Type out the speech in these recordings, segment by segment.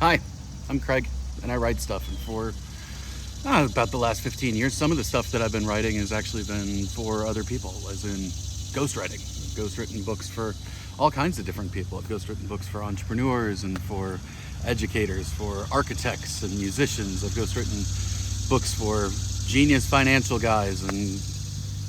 Hi, I'm Craig, and I write stuff. And for about the last 15 years, some of the stuff that I've been writing has actually been for other people, as in ghostwriting. I've ghostwritten books for all kinds of different people. I've ghostwritten books for entrepreneurs and for educators, for architects and musicians. I've ghostwritten books for genius financial guys and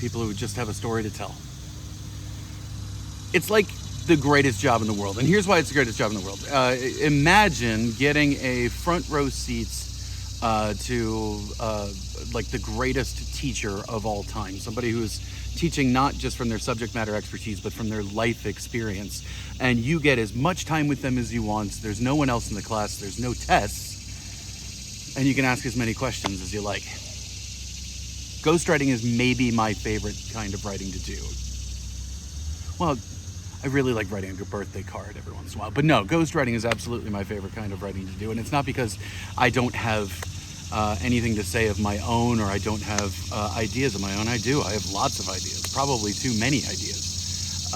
people who just have a story to tell. It's like the greatest job in the world. And here's why it's the greatest job in the world. Imagine getting a front row seats to like the greatest teacher of all time. Somebody who is teaching not just from their subject matter expertise, but from their life experience. And you get as much time with them as you want. There's no one else in the class. There's no tests. And you can ask as many questions as you like. Ghostwriting is maybe my favorite kind of writing to do. Well, I really like writing a good birthday card every once in a while. But no, ghostwriting is absolutely my favorite kind of writing to do. And it's not because I don't have anything to say of my own, or I don't have ideas of my own. I do. I have lots of ideas, probably too many ideas.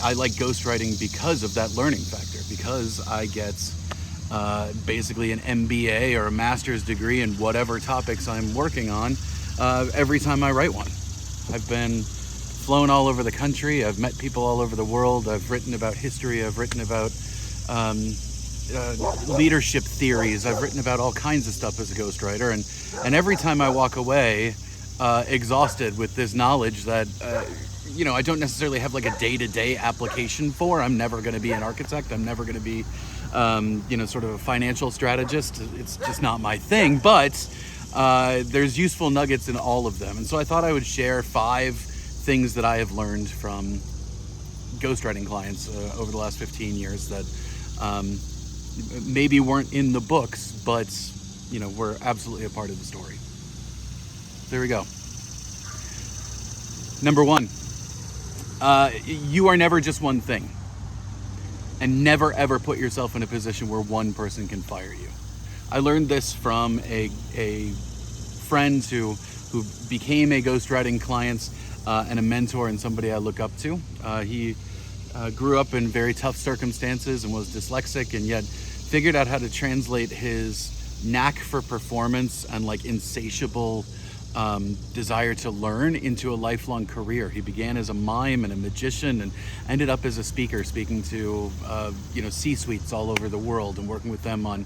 I like ghostwriting because of that learning factor, because I get basically an MBA or a master's degree in whatever topics I'm working on every time I write one. I've been flown all over the country. I've met people all over the world. I've written about history. I've written about leadership theories. I've written about all kinds of stuff as a ghostwriter. And every time I walk away exhausted with this knowledge that, I don't necessarily have like a day-to-day application for. I'm never going to be an architect. I'm never going to be, sort of a financial strategist. It's just not my thing. But there's useful nuggets in all of them. And so I thought I would share 5 things that I have learned from ghostwriting clients over the last 15 years that maybe weren't in the books, but were absolutely a part of the story. There we go. Number 1, you are never just one thing, and never ever put yourself in a position where one person can fire you. I learned this from a friend who became a ghostwriting client and a mentor and somebody I look up to. He grew up in very tough circumstances and was dyslexic, and yet figured out how to translate his knack for performance and like insatiable desire to learn into a lifelong career. He began as a mime and a magician and ended up as a speaker, speaking to C-suites all over the world and working with them on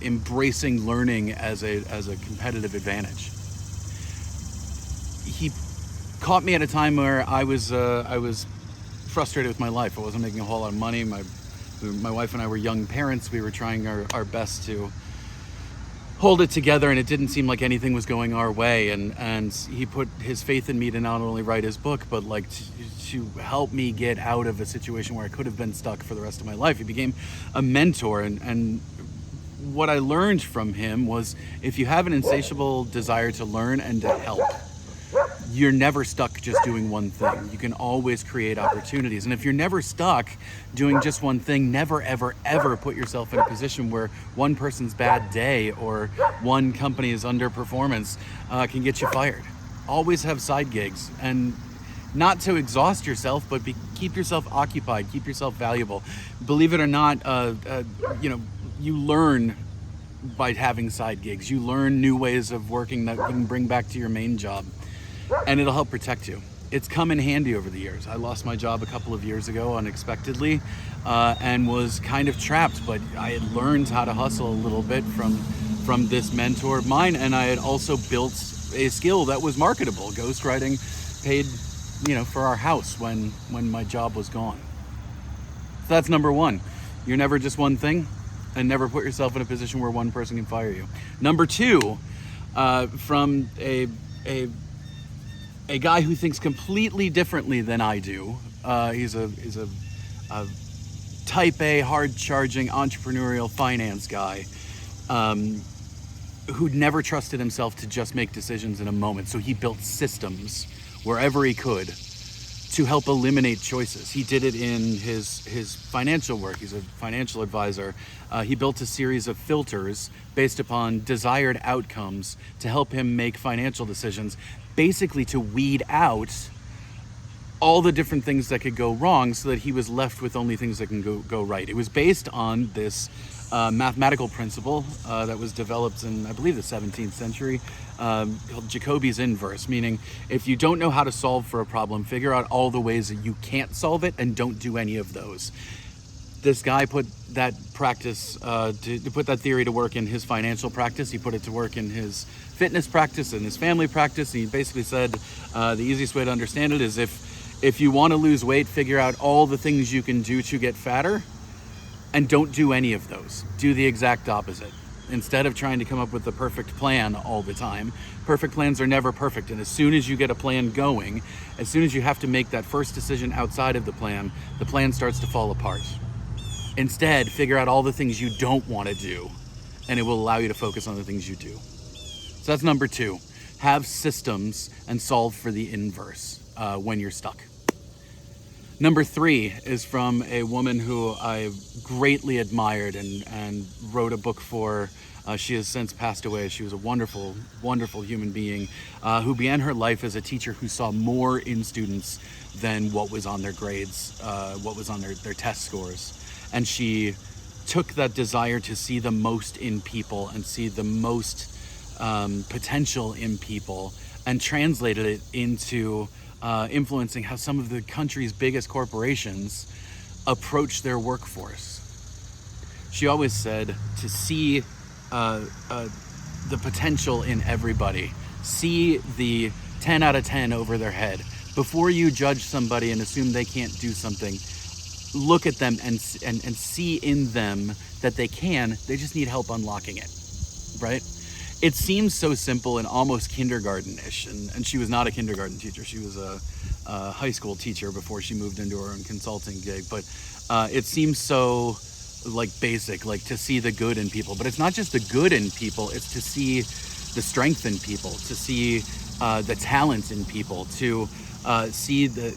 embracing learning as a competitive advantage. He caught me at a time where I was frustrated with my life. I wasn't making a whole lot of money. My wife and I were young parents. We were trying our best to hold it together, and it didn't seem like anything was going our way. And he put his faith in me to not only write his book, but like to help me get out of a situation where I could have been stuck for the rest of my life. He became a mentor, and what I learned from him was, if you have an insatiable desire to learn and to help, you're never stuck just doing one thing. You can always create opportunities. And if you're never stuck doing just one thing, never, ever, ever put yourself in a position where one person's bad day or one company's underperformance can get you fired. Always have side gigs, and not to exhaust yourself, but keep yourself occupied, keep yourself valuable. Believe it or not, you learn by having side gigs. You learn new ways of working that you can bring back to your main job. And it'll help protect you. It's come in handy over the years. I lost my job a couple of years ago unexpectedly and was kind of trapped, but I had learned how to hustle a little bit from this mentor of mine, and I had also built a skill that was marketable. Ghostwriting paid, for our house when my job was gone. So that's number 1. You're never just one thing, and never put yourself in a position where one person can fire you. Number 2, from a guy who thinks completely differently than I do. He's a type A, hard-charging, entrepreneurial finance guy who'd never trusted himself to just make decisions in a moment. So he built systems wherever he could to help eliminate choices. He did it in his financial work. He's a financial advisor. He built a series of filters based upon desired outcomes to help him make financial decisions, basically to weed out all the different things that could go wrong so that he was left with only things that can go right. It was based on this mathematical principle that was developed in, I believe, the 17th century, called Jacobi's inverse, meaning if you don't know how to solve for a problem, figure out all the ways that you can't solve it and don't do any of those. This guy put that practice, to put that theory to work in his financial practice. He put it to work in his fitness practice and his family practice. He basically said the easiest way to understand it is if you want to lose weight, figure out all the things you can do to get fatter and don't do any of those. Do the exact opposite. Instead of trying to come up with the perfect plan all the time, perfect plans are never perfect. And as soon as you get a plan going, as soon as you have to make that first decision outside of the plan starts to fall apart. Instead, figure out all the things you don't want to do, and it will allow you to focus on the things you do. So that's number 2. Have systems and solve for the inverse when you're stuck. Number 3 is from a woman who I greatly admired and wrote a book for. She has since passed away. She was a wonderful, wonderful human being who began her life as a teacher who saw more in students than what was on their grades, what was on their test scores. And she took that desire to see the most in people and see the most potential in people and translated it into influencing how some of the country's biggest corporations approach their workforce. She always said to see the potential in everybody, see the 10 out of 10 over their head. Before you judge somebody and assume they can't do something, look at them and see in them that they just need help unlocking it, right? It seems so simple and almost kindergarten-ish, and she was not a kindergarten teacher. She was a high school teacher before she moved into her own consulting gig, but it seems so basic, to see the good in people. But it's not just the good in people, it's to see the strength in people, to see the talent in people, to see that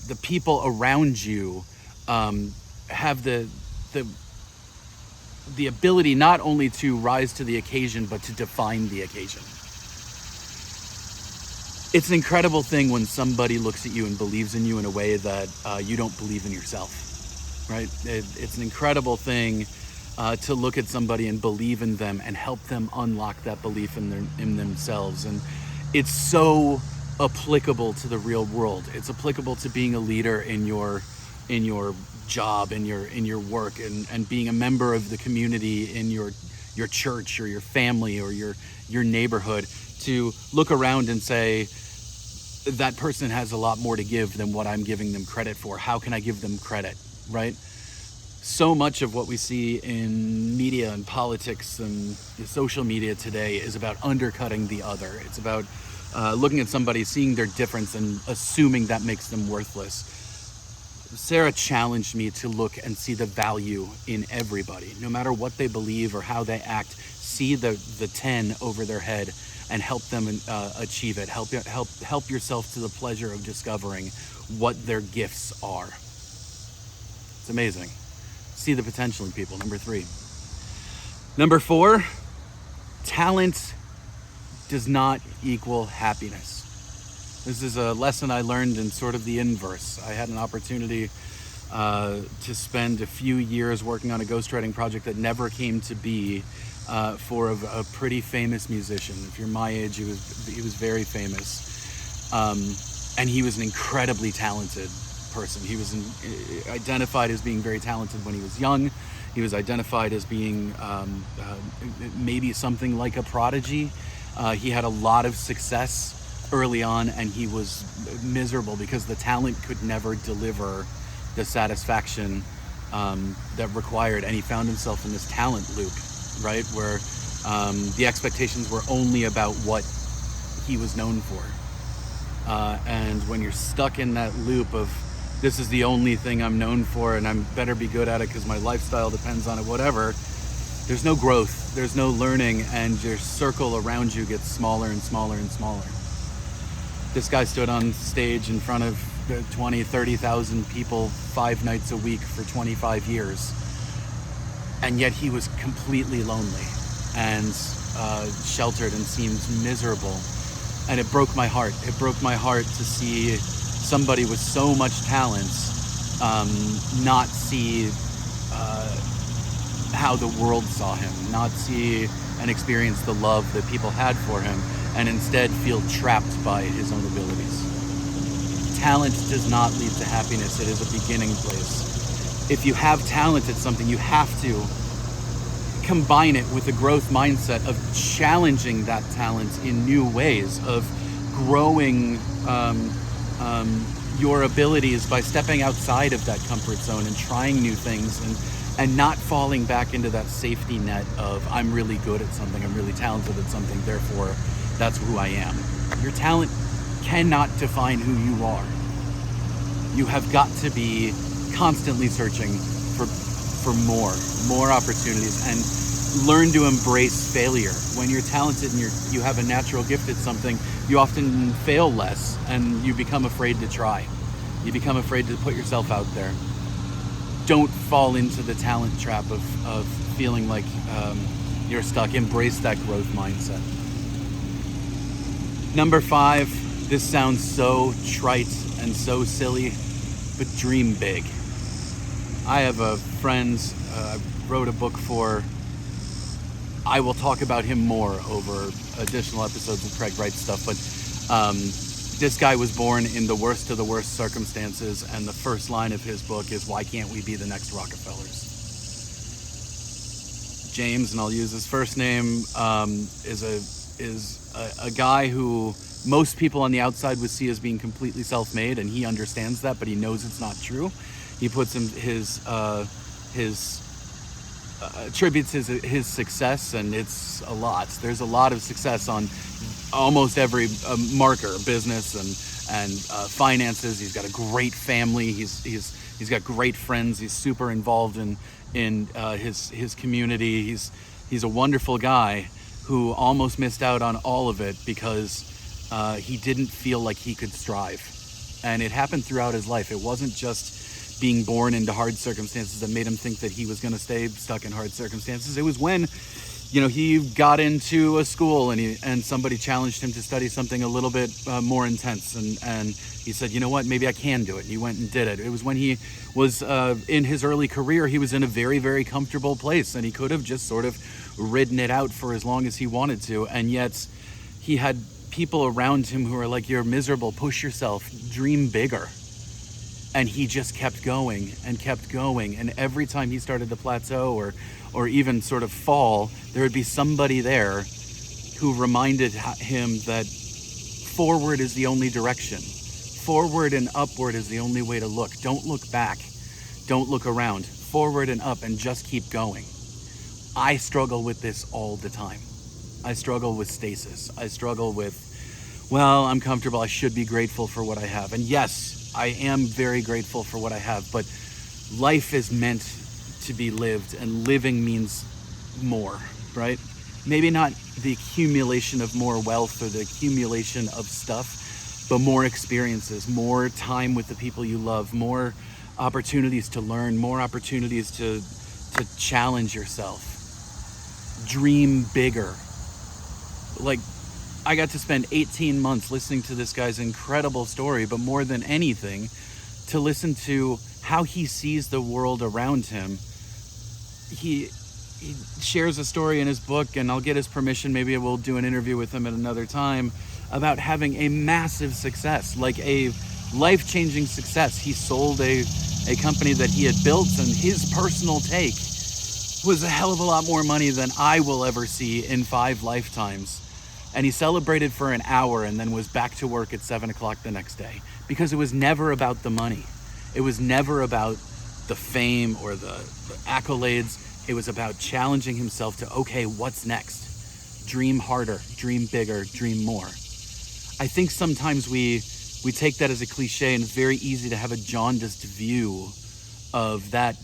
the people around you have the ability not only to rise to the occasion, but to define the occasion. It's an incredible thing when somebody looks at you and believes in you in a way that you don't believe in yourself, right? It's an incredible thing to look at somebody and believe in them and help them unlock that belief in themselves. And it's so applicable to the real world. It's applicable to being a leader in your job, in your work, and being a member of the community in your church or your family or your neighborhood, to look around and say, that person has a lot more to give than what I'm giving them credit for. How can I give them credit, right? So much of what we see in media and politics and social media today is about undercutting the other. It's about looking at somebody, seeing their difference and assuming that makes them worthless. Sarah challenged me to look and see the value in everybody, no matter what they believe or how they act. See the 10 over their head and help them achieve it. Help yourself to the pleasure of discovering what their gifts are. It's amazing. See the potential in people. Number 3. Number 4, talent does not equal happiness. This is a lesson I learned in sort of the inverse. I had an opportunity to spend a few years working on a ghostwriting project that never came to be for a pretty famous musician. If you're my age, he was very famous. And he was an incredibly talented person. He was identified as being very talented when he was young. He was identified as being maybe something like a prodigy. He had a lot of success early on, and he was miserable because the talent could never deliver the satisfaction that required, and he found himself in this talent loop, right, where the expectations were only about what he was known for, and when you're stuck in that loop of, this is the only thing I'm known for and I better be good at it because my lifestyle depends on it, whatever, there's no growth, there's no learning, and your circle around you gets smaller and smaller and smaller. This guy stood on stage in front of 20, 30,000 people 5 nights a week for 25 years. And yet he was completely lonely and sheltered and seemed miserable. And it broke my heart. It broke my heart to see somebody with so much talent not see how the world saw him, not see and experience the love that people had for him, and instead feel trapped by his own abilities. Talent does not lead to happiness. It is a beginning place. If you have talent at something, you have to combine it with a growth mindset of challenging that talent in new ways, of growing your abilities by stepping outside of that comfort zone and trying new things, and not falling back into that safety net of I'm really good at something, I'm really talented at something, therefore that's who I am. Your talent cannot define who you are. You have got to be constantly searching for more opportunities, and learn to embrace failure. When you're talented and you have a natural gift at something, you often fail less, and you become afraid to try. You become afraid to put yourself out there. Don't fall into the talent trap of feeling like you're stuck. Embrace that growth mindset. Number 5, this sounds so trite and so silly, but dream big. I have a friend I wrote a book for. I will talk about him more over additional episodes of Craig Wright stuff, but this guy was born in the worst of the worst circumstances, and the first line of his book is, "Why can't we be the next Rockefellers?" James, and I'll use his first name, is a guy who most people on the outside would see as being completely self-made, and he understands that, but he knows it's not true. He puts attributes his success, and it's a lot. There's a lot of success on almost every marker, business and finances. He's got a great family. He's got great friends. He's super involved in his community. He's a wonderful guy who almost missed out on all of it because he didn't feel like he could strive. And it happened throughout his life. It wasn't just being born into hard circumstances that made him think that he was going to stay stuck in hard circumstances. It was when, he got into a school and somebody challenged him to study something a little bit more intense, and he said, you know what, maybe I can do it. And he went and did it. It was when he was in his early career, he was in a very, very comfortable place, and he could have just sort of ridden it out for as long as he wanted to, and yet he had people around him who are like, you're miserable, push yourself, dream bigger. And he just kept going and kept going. And every time he started to plateau or even sort of fall, there would be somebody there who reminded him that forward is the only direction. Forward and upward is the only way to look. Don't look back. Don't look around. Forward and up, and just keep going. I struggle with this all the time. I struggle with stasis. I struggle with, well, I'm comfortable. I should be grateful for what I have. And yes, I am very grateful for what I have, but life is meant to be lived, and living means more, right? Maybe not the accumulation of more wealth or the accumulation of stuff, but more experiences, more time with the people you love, more opportunities to learn, more opportunities to challenge yourself. Dream bigger. Like, I got to spend 18 months listening to this guy's incredible story, but more than anything, to listen to how he sees the world around him. He shares a story in his book, and I'll get his permission, maybe we'll do an interview with him at another time, about having a massive success, like a life-changing success. He sold a company that he had built, and his personal take was a hell of a lot more money than I will ever see in 5 lifetimes. And he celebrated for an hour and then was back to work at 7 o'clock the next day, because it was never about the money. It was never about the fame or the accolades. It was about challenging himself to, okay, what's next? Dream harder, dream bigger, dream more. I think sometimes we take that as a cliche, and it's very easy to have a jaundiced view of that,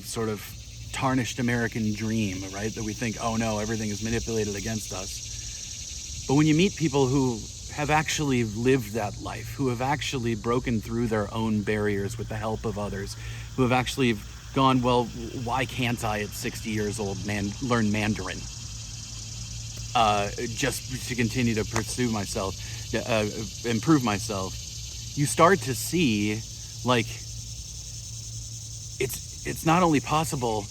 sort of tarnished American dream, right? That we think, oh no, everything is manipulated against us. But when you meet people who have actually lived that life, who have actually broken through their own barriers with the help of others, who have actually gone, well, why can't I at 60 years old learn Mandarin? Just to continue to pursue myself, improve myself. you start to see, like, it's not only possible,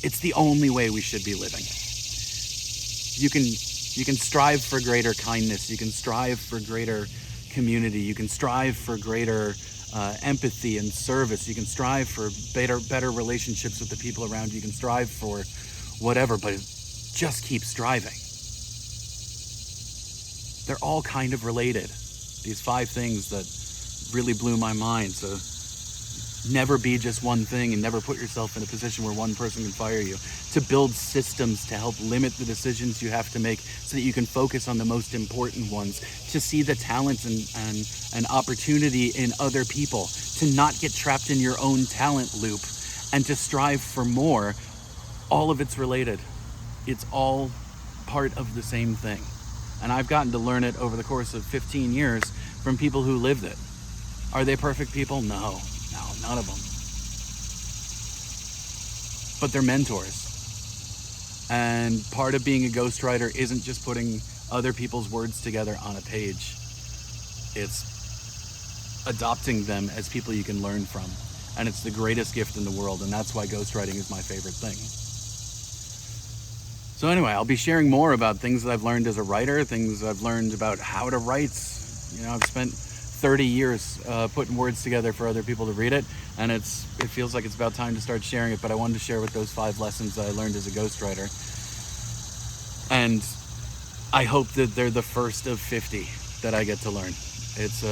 it's the only way we should be living. You can strive for greater kindness. You can strive for greater community. You can strive for greater empathy and service. You can strive for better relationships with the people around you. You can strive for whatever, but just keep striving. They're all kind of related. These 5 things that really blew my mind. So never be just one thing, and never put yourself in a position where one person can fire you. To build systems to help limit the decisions you have to make so that you can focus on the most important ones. To see the talent and opportunity in other people. To not get trapped in your own talent loop, and to strive for more. All of it's related. It's all part of the same thing. And I've gotten to learn it over the course of 15 years from people who lived it. Are they perfect people? No, none of them. But they're mentors. And part of being a ghostwriter isn't just putting other people's words together on a page. It's adopting them as people you can learn from. And it's the greatest gift in the world, and that's why ghostwriting is my favorite thing. So anyway, I'll be sharing more about things that I've learned as a writer, things I've learned about how to write. I've spent 30 years putting words together for other people to read it, and it feels like it's about time to start sharing it, but I wanted to share with those 5 lessons that I learned as a ghostwriter. And I hope that they're the first of 50 that I get to learn. It's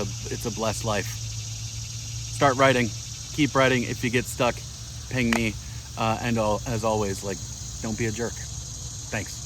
a blessed life. Start writing, keep writing. If you get stuck, ping me, and as always, don't be a jerk. Thanks.